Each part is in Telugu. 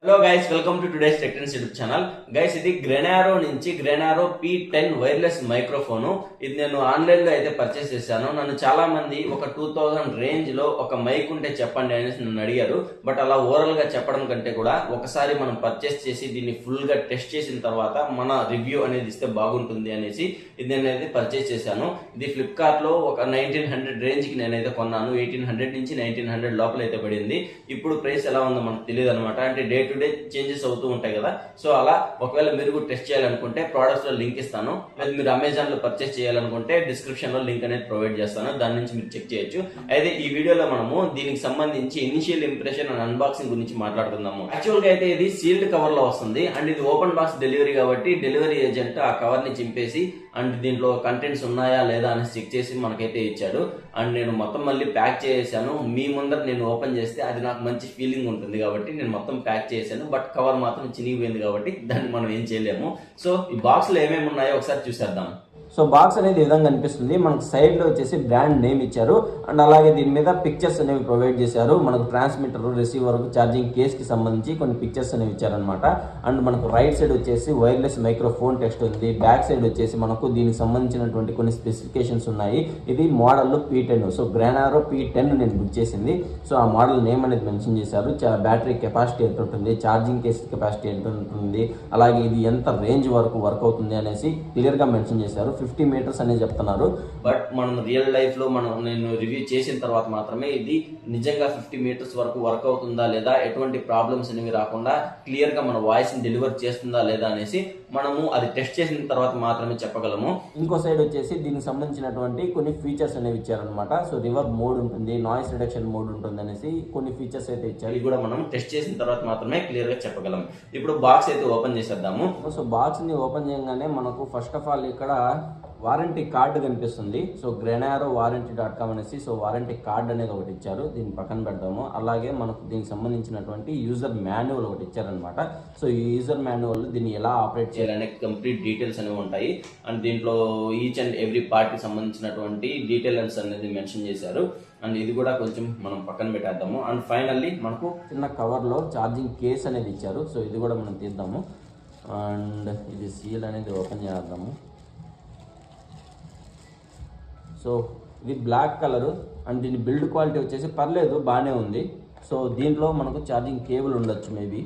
Hello guys, welcome to today's tech trends YouTube channel. Guys, ఇది గ్రెనారో నుంచి గ్రెనారో P10 వైర్లెస్ మైక్రోఫోన్. ఇది నేను ఆన్లైన్ లో అయితే పర్చేస్ చేశాను. నన్ను చాలా మంది ఒక 2000 రేంజ్ లో ఒక మైక్ ఉంటే చెప్పండి అనేసి నన్ను అడిగారు. బట్ అలా ఓవరాల్ గా చెప్పడం కంటే కూడా ఒకసారి మనం పర్చేస్ చేసి దీన్ని ఫుల్ గా టెస్ట్ చేసిన తర్వాత మన రివ్యూ అనేది ఇస్తే బాగుంటుంది అనేసి ఇది నేనైతే పర్చేస్ చేశాను. ఇది ఫ్లిప్కార్ట్ లో ఒక 1900 రేంజ్ కి నేనైతే కొన్నాను. 1800 నుంచి 1900 లోపల అయితే పడింది. ఇప్పుడు ప్రైస్ ఎలా ఉందో మనకు తెలియదు అనమాట. అంటే డే టు డే చేంజెస్ అవుతూ ఉంటాయి కదా. సో అలా ఒకవేళ మీరు కూడా టెస్ట్ చేయాలనుకుంటే ప్రొడక్ట్స్ లో లింక్ ఇస్తాను. లేదా మీరు అమెజాన్ లో పర్చేస్ చేయాలనుకుంటే డిస్క్రిప్షన్ లో లింక్ అనేది ప్రొవైడ్ చేస్తాను. దాని నుంచి మీరు చెక్ చేయొచ్చు. అయితే ఈ వీడియోలో మనము దీనికి సంబంధించి ఇనిషియల్ ఇంప్రెషన్ అండ్ అన్బాక్సింగ్ గురించి మాట్లాడుకుందాము. యాక్చువల్ గా అయితే ఇది సీల్డ్ కవర్ లో వస్తుంది అండ్ ఇది ఓపెన్ బాక్స్ డెలివరీ కాబట్టి డెలివరీ ఏజెంట్ ఆ కవర్ ని చింపేసి అండ్ దీంట్లో కంటెంట్స్ ఉన్నాయా లేదా అని చెక్ చేసి మనకైతే ఇచ్చాడు. అండ్ నేను మొత్తం మళ్ళీ ప్యాక్ చేసాను. మీ ముందర నేను ఓపెన్ చేస్తే అది నాకు మంచి ఫీలింగ్ ఉంటుంది కాబట్టి నేను మొత్తం ప్యాక్ చేశాను. బట్ కవర్ మాత్రం చినిగిపోయింది కాబట్టి దాన్ని మనం ఏం చేయలేము. సో ఈ బాక్స్ లో ఏమేమి ఉన్నాయో ఒకసారి చూసేద్దాం. సో బాక్స్ అనేది ఈ విధంగా అనిపిస్తుంది. మనకు సైడ్ లో వచ్చేసి బ్రాండ్ నేమ్ ఇచ్చారు అండ్ అలాగే దీని మీద పిక్చర్స్ అనేవి ప్రొవైడ్ చేశారు. మనకు ట్రాన్స్మిటర్, రిసీవర్, ఛార్జింగ్ కేస్ కి సంబంధించి కొన్ని పిక్చర్స్ అనేవి ఇచ్చారనమాట. అండ్ మనకు రైట్ సైడ్ వచ్చేసి వైర్లెస్ మైక్రోఫోన్ టెక్స్ట్ ఉంది. బ్యాక్ సైడ్ వచ్చేసి మనకు దీనికి సంబంధించినటువంటి కొన్ని స్పెసిఫికేషన్స్ ఉన్నాయి. ఇది మోడల్ P10. సో గ్రెనారో P10 నేను బుక్ చేసింది. సో ఆ మోడల్ నేమ్ అనేది మెన్షన్ చేశారు. బ్యాటరీ కెపాసిటీ ఎంత ఉంటుంది, ఛార్జింగ్ కేస్ కెపాసిటీ ఎంత ఉంటుంది, అలాగే ఇది ఎంత రేంజ్ వరకు వర్క్ అవుతుంది అనేసి క్లియర్ గా మెన్షన్ చేశారు. 50 మీటర్స్ అనేది చెప్తున్నారు. బట్ మనం రియల్ లైఫ్ లో నేను రివ్యూ చేసిన తర్వాత మాత్రమే ఇది నిజంగా 50 మీటర్స్ వరకు వర్క్ అవుతుందా లేదా, ఎటువంటి ప్రాబ్లమ్స్ అనేవి రాకుండా క్లియర్ గా మన వాయిస్ ని డెలివర్ చేస్తుందా లేదా అనేసి మనము అది టెస్ట్ చేసిన తర్వాత మాత్రమే చెప్పగలము. ఇంకో సైడ్ వచ్చేసి దీనికి సంబంధించినటువంటి కొన్ని ఫీచర్స్ అనేవి ఇచ్చారనమాట. సో రివర్బ్ మోడ్ ఉంటుంది, నాయిస్ రిడక్షన్ మోడ్ ఉంటుంది అనేసి కొన్ని ఫీచర్స్ అయితే ఇచ్చారు. ఇది కూడా మనం టెస్ట్ చేసిన తర్వాత మాత్రమే క్లియర్ గా చెప్పగలం. ఇప్పుడు బాక్స్ అయితే ఓపెన్ చేసేద్దాము. సో బాక్స్ ని ఓపెన్ చేయగానే మనకు ఫస్ట్ ఆఫ్ ఆల్ ఇక్కడ వారంటీ కార్డు కనిపిస్తుంది. సో గ్రెనారో వారంటీ.com అనేసి సో వారంటీ కార్డ్ అనేది ఒకటి ఇచ్చారు. దీన్ని పక్కన పెడతాము. అలాగే మనకు దీనికి సంబంధించినటువంటి యూజర్ మాన్యువల్ ఒకటి ఇచ్చారనమాట. సో ఈ యూజర్ మాన్యువల్ దీన్ని ఎలా ఆపరేట్ చేయాలనే కంప్లీట్ డీటెయిల్స్ అనేవి ఉంటాయి. అండ్ దీంట్లో ఈచ్ అండ్ ఎవ్రీ పార్ట్ కి సంబంధించినటువంటి డీటెయిల్స్ అనేది మెన్షన్ చేశారు. అండ్ ఇది కూడా కొంచెం మనం పక్కన పెట్టేద్దాము. అండ్ ఫైనల్లీ మనకు చిన్న కవర్ లో ఛార్జింగ్ కేస్ అనేది ఇచ్చారు. సో ఇది కూడా మనం తీద్దాము. అండ్ ఇది సీల్ అనేది ఓపెన్ చేద్దాము. సో ఇది బ్లాక్ కలర్ అండ్ దీని బిల్డ్ క్వాలిటీ వచ్చేసి పర్లేదు, బాగానే ఉంది. సో దీంట్లో మనకు ఛార్జింగ్ కేబుల్ ఉండొచ్చు మేబీ.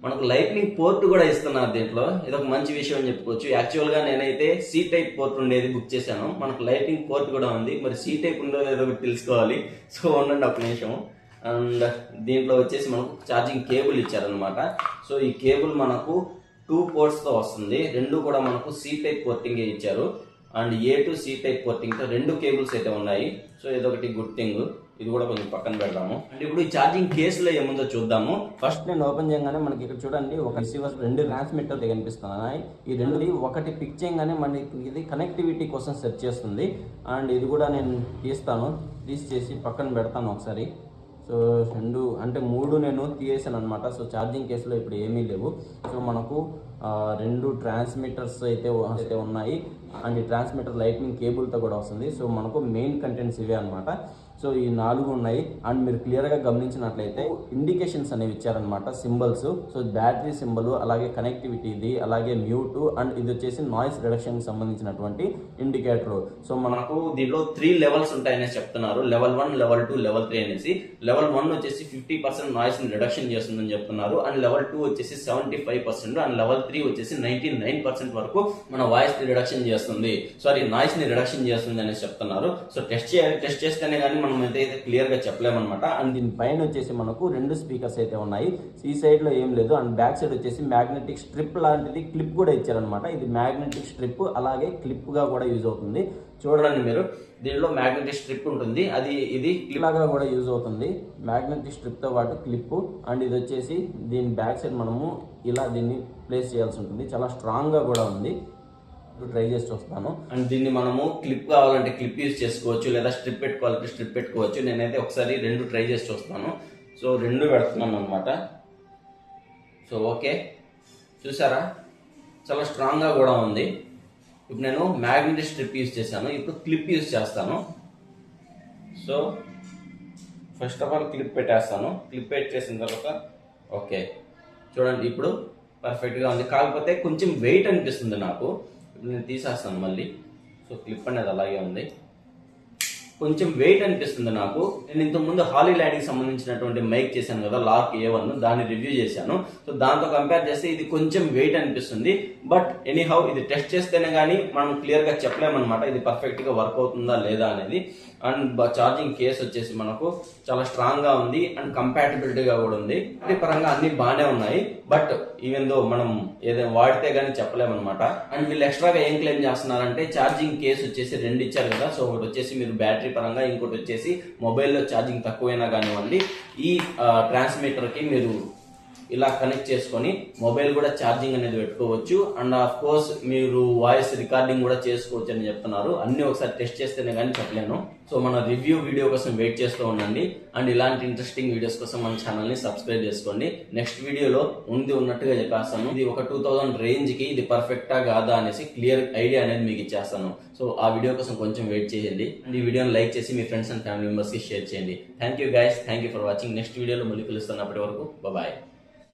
మనకు లైట్నింగ్ పోర్ట్ కూడా ఇస్తున్నారు దీంట్లో. ఇది ఒక మంచి విషయం అని చెప్పుకోవచ్చు. యాక్చువల్ గా నేనైతే C టైప్ పోర్ట్ ఉండేది బుక్ చేశాను. మనకు లైట్నింగ్ పోర్ట్ కూడా ఉంది. మరి C టైప్ ఉందో లేదో తెలుసుకోవాలి. సో ఉండండి ఒక నిమిషం. అండ్ దీంట్లో వచ్చేసి మనకు ఛార్జింగ్ కేబుల్ ఇచ్చారనమాట. సో ఈ కేబుల్ మనకు 2 పోర్ట్స్ తో వస్తుంది. రెండు కూడా మనకు C టైప్ పోర్టింగ్ ఇచ్చారు. And A to C type porting తో 2 కేబుల్స్ అయితే ఉన్నాయి. సో ఇదొకటి గుడ్ థింగ్. ఇది కూడా కొంచెం పక్కన పెడదాము. అండ్ ఇప్పుడు ఈ ఛార్జింగ్ కేసులో ఏముందో చూద్దాము. ఫస్ట్ నేను ఓపెన్ చేయగానే మనకి ఇక్కడ చూడండి ఒక రిసీవర్, 2 ట్రాన్స్మిటర్ కనిపిస్తున్నాయి. ఈ రెండు ఒకటి పిక్ చేయగానే మనకి ఇది కనెక్టివిటీ కోసం సెర్చ్ చేస్తుంది. అండ్ ఇది కూడా నేను తీసి పక్కన పెడతాను ఒకసారి. సో 2 అంటే 3 నేను తీసేసాను అనమాట. సో ఛార్జింగ్ కేసులో ఇప్పుడు ఏమీ లేవు. సో మనకు 2 ట్రాన్స్మిటర్స్ అయితే ఉన్నాయి. అండ్ ఈ ట్రాన్స్మిటర్ లైట్నింగ్ కేబుల్తో కూడా వస్తుంది. సో మనకు మెయిన్ కంటెంట్స్ ఇవే అనమాట. సో ఈ 4 ఉన్నాయి. అండ్ మీరు క్లియర్గా గమనించినట్లయితే ఇండికేషన్స్ అనేవి ఇచ్చారనమాట, సింబల్స్. సో బ్యాటరీ సింబల్, అలాగే కనెక్టివిటీ ఇది, అలాగే మ్యూట్, అండ్ ఇది వచ్చేసి నాయిస్ రిడక్షన్ కి సంబంధించినటువంటి ఇండికేటర్. సో మనకు దీంట్లో 3 లెవెల్స్ ఉంటాయని చెప్తున్నారు. లెవెల్ 1, లెవెల్ 2, లెవెల్ 3 అనేసి. లెవెల్ 1 వచ్చేసి 50% నాయిస్ ని రిడక్షన్ చేస్తుందని చెప్తున్నారు. అండ్ లెవెల్ 2 వచ్చేసి 75%, అండ్ లెవెల్ 3 వచ్చేసి 99% వరకు మన వాయిస్ ని రిడక్షన్ చేస్తుంది, నాయిస్ ని రిడక్షన్ చేస్తుంది అనేసి చెప్తున్నారు. సో టెస్ట్ చేస్తేనే కానీ మనం అయితే క్లియర్ గా చెప్పలేమన్నమాట. అండ్ దీని పైన వచ్చేసి మనకు 2 స్పీకర్స్ అయితే ఉన్నాయి. ఈ సైడ్ లో ఏం లేదు. అండ్ బ్యాక్ సైడ్ వచ్చేసి మ్యాగ్నెటిక్ స్ట్రిప్ లాంటిది క్లిప్ కూడా ఇచ్చారనమాట. ఇది మ్యాగ్నెటిక్ స్ట్రిప్ అలాగే క్లిప్ గా కూడా యూజ్ అవుతుంది. చూడండి మీరు, దీనిలో మ్యాగ్నెటిక్ స్ట్రిప్ ఉంటుంది. ఇది క్లిప్ లాగా కూడా యూజ్ అవుతుంది. మ్యాగ్నెటిక్ స్ట్రిప్ తో పాటు క్లిప్. అండ్ ఇది వచ్చేసి దీని బ్యాక్ సైడ్ మనము ఇలా దీన్ని ప్లేస్ చేయాల్సి ఉంటుంది. చాలా స్ట్రాంగ్ గా కూడా ఉంది. ట్రై చేసి చూస్తాను. అండ్ దీన్ని మనము క్లిప్ కావాలంటే క్లిప్ యూజ్ చేసుకోవచ్చు, లేదా స్ట్రిప్ పెట్టుకోవాలంటే స్ట్రిప్ పెట్టుకోవచ్చు. నేనైతే ఒకసారి 2 ట్రై చేసి చూస్తాను. సో 2 పెడుతున్నాను అనమాట. సో ఓకే, చూసారా, చాలా స్ట్రాంగ్ గా కూడా ఉంది. ఇప్పుడు నేను మ్యాగ్నెటిక్ స్ట్రిప్ యూజ్ చేశాను. ఇప్పుడు క్లిప్ యూజ్ చేస్తాను. So first of all clip పెట్టేస్తాను. క్లిప్ పెట్టేసిన తర్వాత ఓకే చూడండి ఇప్పుడు పర్ఫెక్ట్గా ఉంది. కాకపోతే కొంచెం వెయిట్ అనిపిస్తుంది నాకు. ఇప్పుడు నేను తీసేస్తాను మళ్ళీ. సో క్లిప్ అనేది అలాగే ఉంది. కొంచెం వెయిట్ అనిపిస్తుంది నాకు. నేను ఇంతకుముందు హాలీ ల్యాండ్కి సంబంధించినటువంటి మైక్ చేశాను కదా, లాక్ A1, దాన్ని రివ్యూ చేశాను. సో దాంతో కంపేర్ చేస్తే ఇది కొంచెం వెయిట్ అనిపిస్తుంది. బట్ ఎనీహౌ ఇది టెస్ట్ చేస్తేనే కానీ మనం క్లియర్గా చెప్పలేమన్నమాట ఇది పర్ఫెక్ట్గా వర్క్ అవుతుందా లేదా అనేది. అండ్ ఛార్జింగ్ కేస్ వచ్చేసి మనకు చాలా స్ట్రాంగ్గా ఉంది అండ్ కంపాటబిలిటీగా కూడా ఉంది. ఈ పరంగా అన్ని బాగానే ఉన్నాయి. బట్ ఈవెన్ దో మనం ఏదైనా వాడితే కానీ చెప్పలేమన్నమాట. అండ్ వీళ్ళు ఎక్స్ట్రాగా ఏం క్లెయిమ్ చేస్తున్నారంటే ఛార్జింగ్ కేస్ వచ్చేసి 2 ఇచ్చారు కదా. సో ఒకటి వచ్చేసి మీరు బ్యాటరీ పరంగా, ఇంకోటి వచ్చేసి మొబైల్లో ఛార్జింగ్ తక్కువైనా కానివ్వండి ఈ ట్రాన్స్మిటర్కి మీరు ఇలా కనెక్ట్ చేసుకొని మొబైల్ కూడా ఛార్జింగ్ అనేది పెట్టుకోవచ్చు. అండ్ ఆఫ్ కోర్స్ మీరు వాయిస్ రికార్డింగ్ కూడా చేసుకోవచ్చు అని చెప్తున్నారు. అన్ని ఒకసారి టెస్ట్ చేస్తేనే కానీ చెప్పలేను. సో మన రివ్యూ వీడియో కోసం వెయిట్ చేస్తూ ఉండండి. అండ్ ఇలాంటి ఇంట్రెస్టింగ్ వీడియోస్ కోసం మన ఛానల్ని సబ్స్క్రైబ్ చేసుకోండి. నెక్స్ట్ వీడియోలో ఉన్నట్టుగా చెప్పేస్తాను. ఇది ఒక 2000 రేంజ్కి ఇది పర్ఫెక్టా కాదా అనేసి క్లియర్ ఐడియా అనేది మీకు ఇచ్చేస్తాను. సో ఆ వీడియో కోసం కొంచెం వెయిట్ చేయండి. అండ్ ఈ వీడియోని లైక్ చేసి మీ ఫ్రెండ్స్ అండ్ ఫ్యామిలీ మెంబర్స్కి షేర్ చేయండి. Thank you guys, thank you for watching. Next వీడియోలో మళ్ళీ కలుస్తాను. అప్పటి వరకు బాయ్.